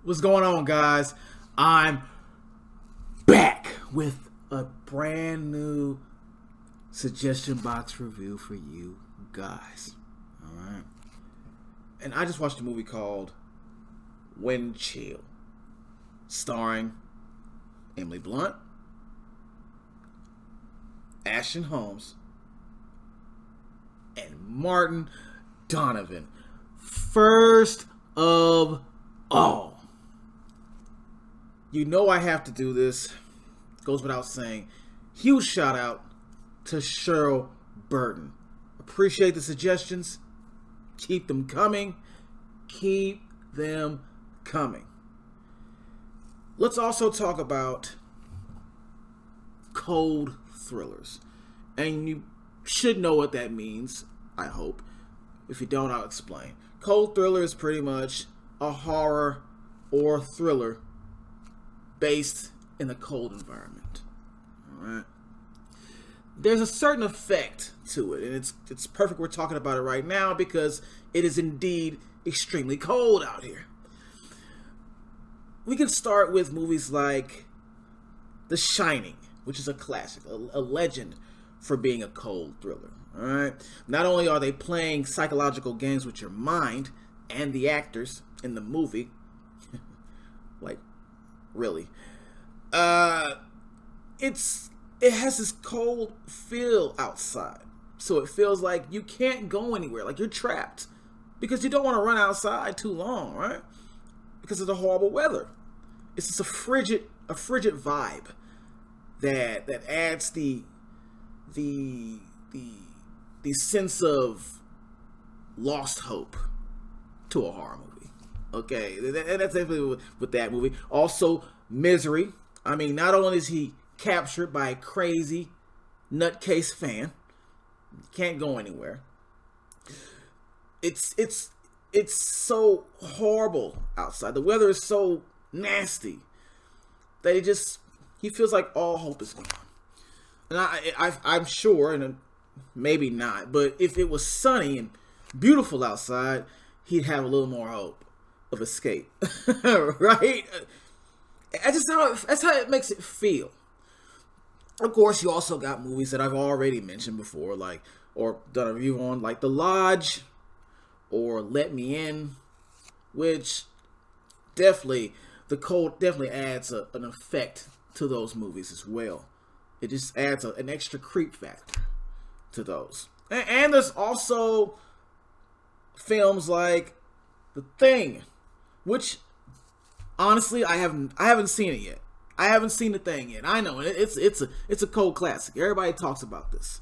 What's going on, guys? I'm back with a brand new suggestion box review for you guys. Alright? And I just watched a movie called Wind Chill, starring Emily Blunt, Ashton Holmes, and Martin Donovan. First of all, you know I have to do this. Goes without saying. Huge shout out to Cheryl Burton. Appreciate the suggestions. Keep them coming. Keep them coming. Let's also talk about cold thrillers. And you should know what that means, I hope. If you don't, I'll explain. Cold thriller is pretty much a horror or thriller based in a cold environment. Alright? There's a certain effect to it, and it's perfect we're talking about it right now because it is indeed extremely cold out here. We can start with movies like The Shining, which is a classic, a legend for being a cold thriller. Alright? Not only are they playing psychological games with your mind and the actors in the movie, like, really, it has this cold feel outside. So it feels like you can't go anywhere, like you're trapped. Because you don't want to run outside too long, right? Because of the horrible weather. It's just a frigid vibe that adds the sense of lost hope to a horror movie. Okay, that's definitely with that movie. Also, Misery. I mean, not only is he captured by a crazy nutcase fan, can't go anywhere. It's so horrible outside. The weather is so nasty that he feels like all hope is gone. And I'm sure, and maybe not, but if it was sunny and beautiful outside, he'd have a little more hope of escape, right? That's how it makes it feel. Of course, you also got movies that I've already mentioned before, like, or done a review on, like The Lodge or Let Me In, which definitely, the cold definitely adds an effect to those movies as well. It just adds an extra creep factor to those. And there's also films like The Thing, which honestly I haven't seen it yet. I haven't seen The Thing yet. I know it's a cold classic. Everybody talks about this.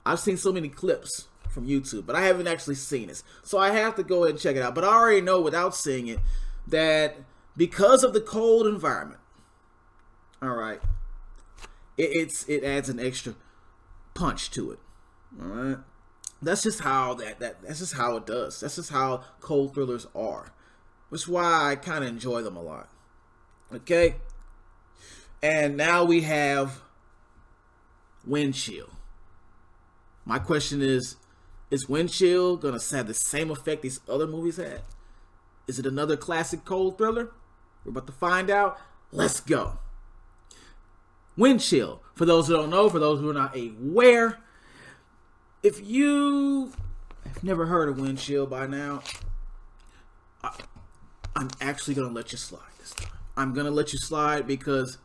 I've seen so many clips from YouTube, but I haven't actually seen it. So I have to go ahead and check it out. But I already know without seeing it that because of the cold environment, all right, it adds an extra punch to it. All right, that's just how that's just how it does. That's just how cold thrillers are. Which is why I kind of enjoy them a lot. Okay, and now we have Wind Chill. My question is Wind Chill gonna have the same effect these other movies had? Is it another classic cold thriller? We're about to find out. Let's go. Wind Chill. For those who don't know, for those who are not aware, if you have never heard of Wind Chill by now, I'm actually gonna let you slide this time. I'm gonna let you slide because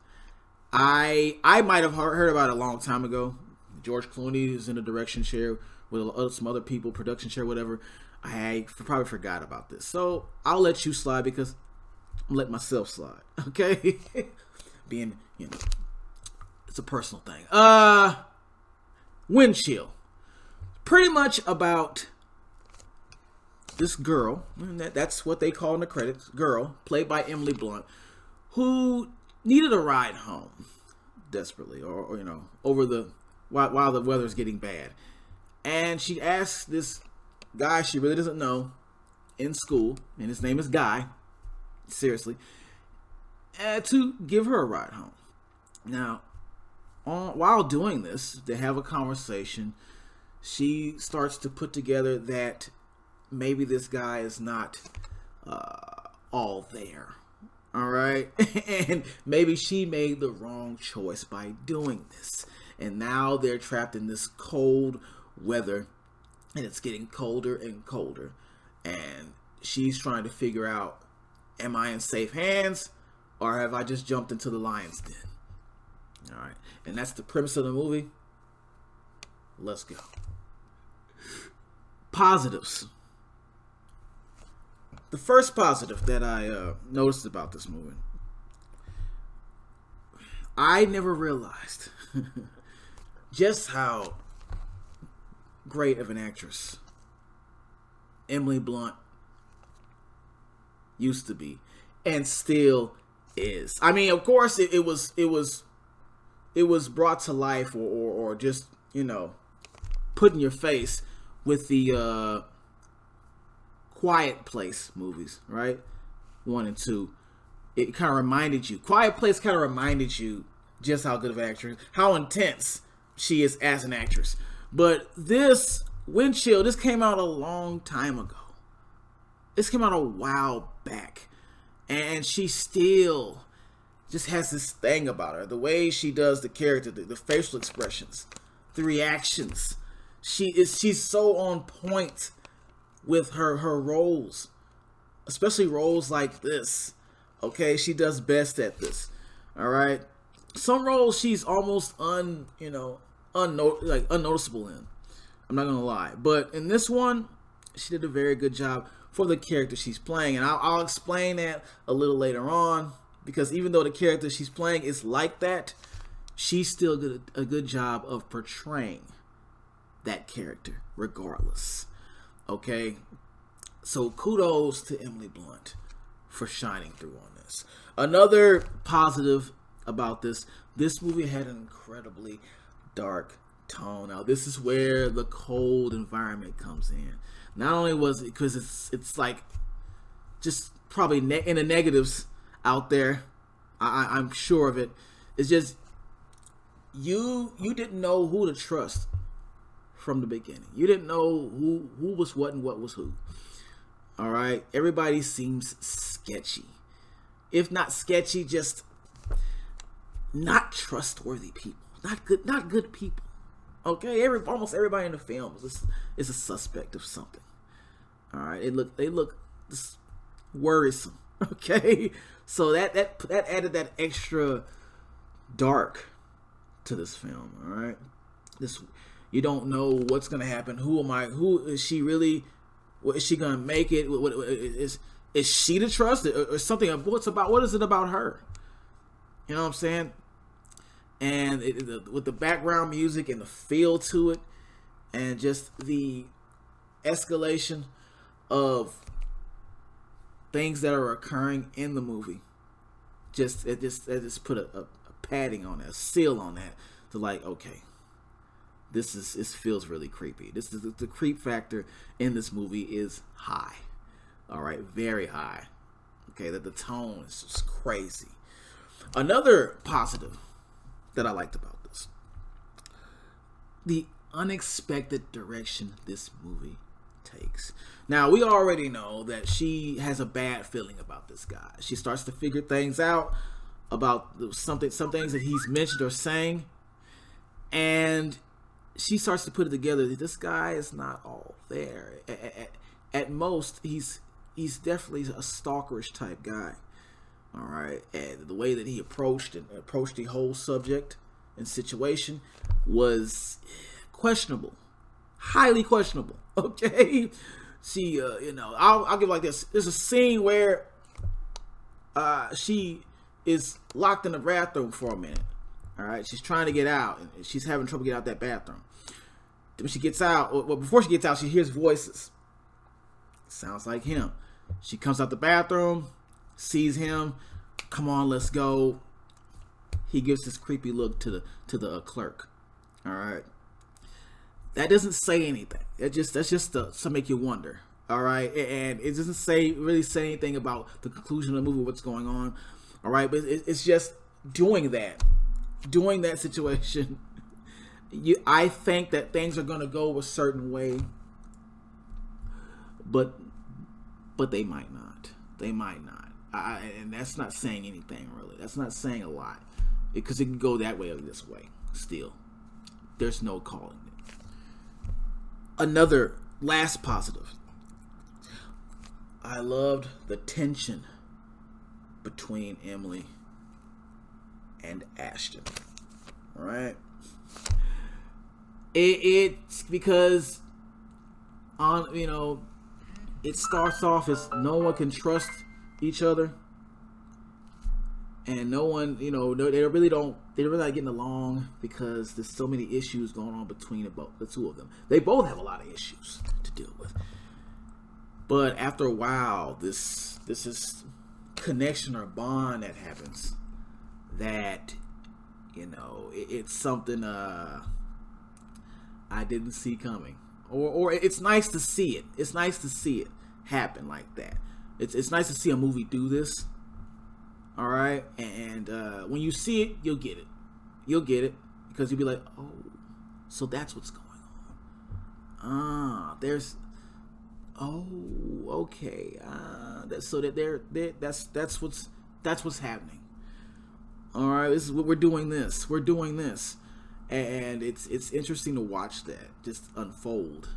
I might have heard about it a long time ago. George Clooney is in a direction share with some other people, production share, whatever. I probably forgot about this. So I'll let you slide because I'm letting myself slide. Okay? Being, it's a personal thing. Wind Chill. Pretty much about this girl, and that's what they call in the credits, girl, played by Emily Blunt, who needed a ride home desperately, or over the while the weather's getting bad. And she asks this guy she really doesn't know in school, and his name is Guy, seriously, to give her a ride home. Now, while doing this, they have a conversation. She starts to put together that maybe this guy is not all there. All right. And maybe she made the wrong choice by doing this. And now they're trapped in this cold weather, and it's getting colder and colder. And she's trying to figure out, am I in safe hands, or have I just jumped into the lion's den? All right. And that's the premise of the movie. Let's go. Positives. The first positive that I noticed about this movie, I never realized just how great of an actress Emily Blunt used to be, and still is. I mean, of course, it was brought to life, or just, you know, put in your face with the Quiet Place movies, right? 1 and 2. It kind of reminded you. Quiet Place kind of reminded you just how good of an actress, how intense she is as an actress. But this Wind Chill, this came out a long time ago. This came out a while back. And she still just has this thing about her. The way she does the character, the facial expressions, the reactions. She's so on point with her roles, especially roles like this. Okay, she does best at this. All right, some roles she's almost unnoticeable in. I'm not gonna lie, but in this one, she did a very good job for the character she's playing, and I'll explain that a little later on, because even though the character she's playing is like that, she's still did a good job of portraying that character regardless. Okay, so kudos to Emily Blunt for shining through on this. Another positive about this movie had an incredibly dark tone. Now this is where the cold environment comes in. Not only was it because it's like just probably in the negatives out there, I'm sure of it. It's just you didn't know who to trust from the beginning. You didn't know who was what and what was who. All right, everybody seems sketchy. If not sketchy, just not trustworthy people. Not good people. Okay, almost everybody in the film is a suspect of something. All right, they look just worrisome. Okay, so that added that extra dark to this film. All right, you don't know what's gonna happen. Who is she really? What, is she gonna make it? What is she to trust, or something? What is it about her? You know what I'm saying? And with the background music and the feel to it, and just the escalation of things that are occurring in the movie, it just put a padding on that, a seal on that, to like, okay, this feels really creepy. This is the creep factor in this movie is high. All right, very high. Okay, that the tone is just crazy. Another positive that I liked about this, the unexpected direction this movie takes. Now, we already know that she has a bad feeling about this guy. She starts to figure things out about some things that he's mentioned or saying, and she starts to put it together. This guy is not all there. At most, he's definitely a stalkerish type guy. All right, and the way that he approached the whole subject and situation was questionable, highly questionable. Okay, she, I'll give it like this. There's a scene where she is locked in the bathroom for a minute. All right, she's trying to get out, and she's having trouble getting out that bathroom. When she gets out, well, before she gets out, she hears voices. Sounds like him. She comes out the bathroom, sees him. Come on, let's go. He gives this creepy look to the clerk. All right, that doesn't say anything. That's just to make you wonder. All right, and it doesn't really say anything about the conclusion of the movie, what's going on. All right, but it's just doing that situation. I think that things are gonna go a certain way, but they might not. They might not. And that's not saying anything really. That's not saying a lot, because it can go that way or this way. Still, there's no calling it. Another last positive. I loved the tension between Emily and Ashton. All right. It's because it starts off as no one can trust each other, and no one, they're really not getting along because there's so many issues going on between the two of them. They both have a lot of issues to deal with, but after a while, this is connection or bond that happens that it's something I didn't see coming. Or it's nice to see it. It's nice to see it happen like that. It's nice to see a movie do this. All right, and when you see it, you'll get it. You'll get it because you'll be like, oh, so that's what's going on. Okay. That's what's happening. All right, this is what we're doing. We're doing this. And it's interesting to watch that just unfold,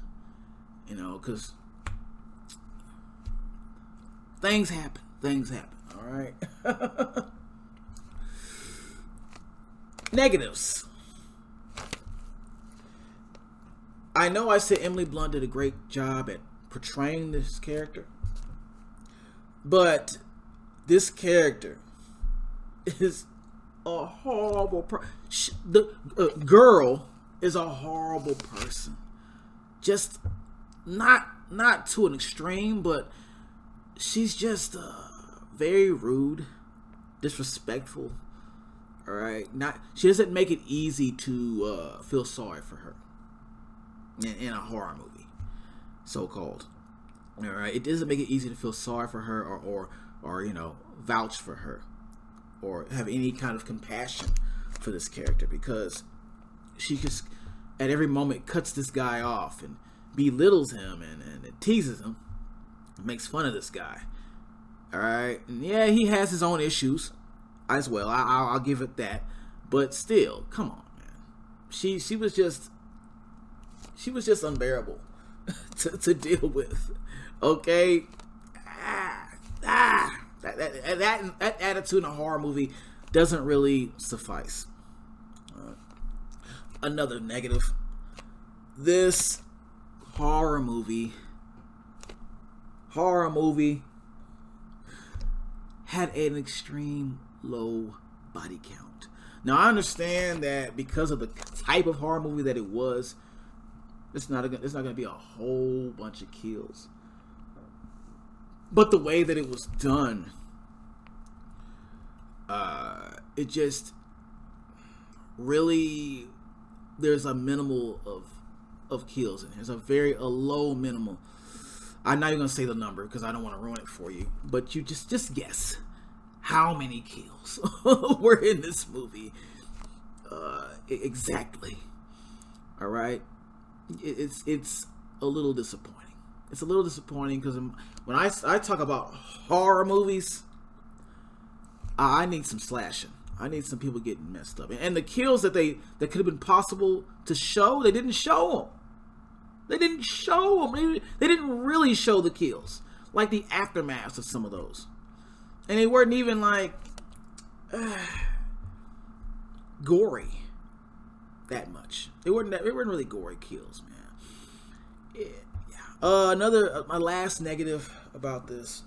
because things happen. All right. Negatives. I know I said Emily Blunt did a great job at portraying this character, but this character is a horrible the girl is a horrible person. Just not to an extreme, but she's just very rude, disrespectful. All right, she doesn't make it easy to feel sorry for her in a horror movie, so called. All right, it doesn't make it easy to feel sorry for her or vouch for her, or have any kind of compassion for this character, because she just at every moment cuts this guy off and belittles him and teases him, makes fun of this guy. All right, and yeah, he has his own issues as well. I'll give it that, but still, come on, man. She was just unbearable to deal with. Okay. That attitude in a horror movie doesn't really suffice. Another negative. This horror movie had an extreme low body count. Now I understand that because of the type of horror movie that it was, it's not going to be a whole bunch of kills. But the way that it was done, it just really, there's a minimal of kills in here. There's a low minimal. I'm not even going to say the number because I don't want to ruin it for you. But you just guess how many kills were in this movie. Exactly. All right. It's a little disappointing. It's a little disappointing because when I talk about horror movies, I need some slashing. I need some people getting messed up. And the kills that could have been possible to show, they didn't show them. They didn't show them. They didn't really show the kills, like the aftermaths of some of those. And they weren't even like gory that much. They weren't really gory kills, man. Yeah. My last negative about this,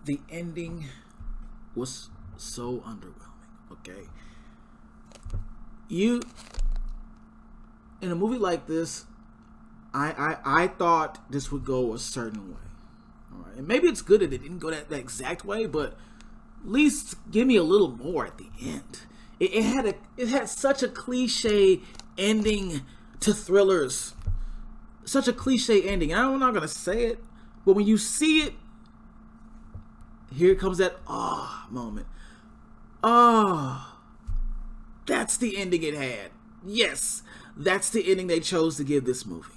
the ending was so underwhelming. Okay, in a movie like this, I thought this would go a certain way. All right, and maybe it's good that it didn't go that exact way, but at least give me a little more at the end. It had such a cliche ending to thrillers. Such a cliche ending. I'm not gonna say it, but when you see it, here comes that moment. That's the ending it had. Yes, that's the ending they chose to give this movie.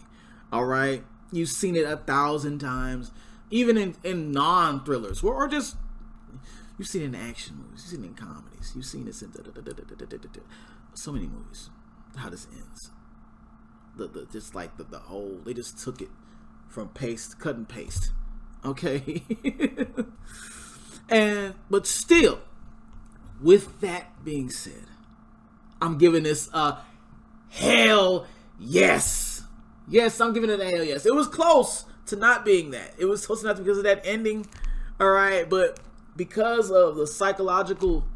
All right, you've seen it 1,000 times. even in non-thrillers, or just you've seen it in action movies, you've seen it in comedies, you've seen this in so many movies. How this ends, just like the whole, they just took it from cut and paste, okay. But still, with that being said, I'm giving this a hell yes. Yes, I'm giving it a hell yes. It was close to not being that. It was close enough because of that ending. All right, but because of the psychological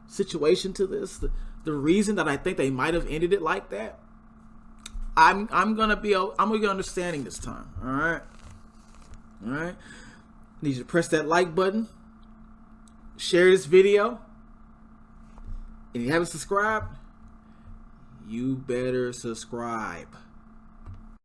situation to this, the reason that I think they might have ended it like that, I'm gonna be understanding this time. All right. Need you to press that like button, share this video, and if you haven't subscribed, you better subscribe.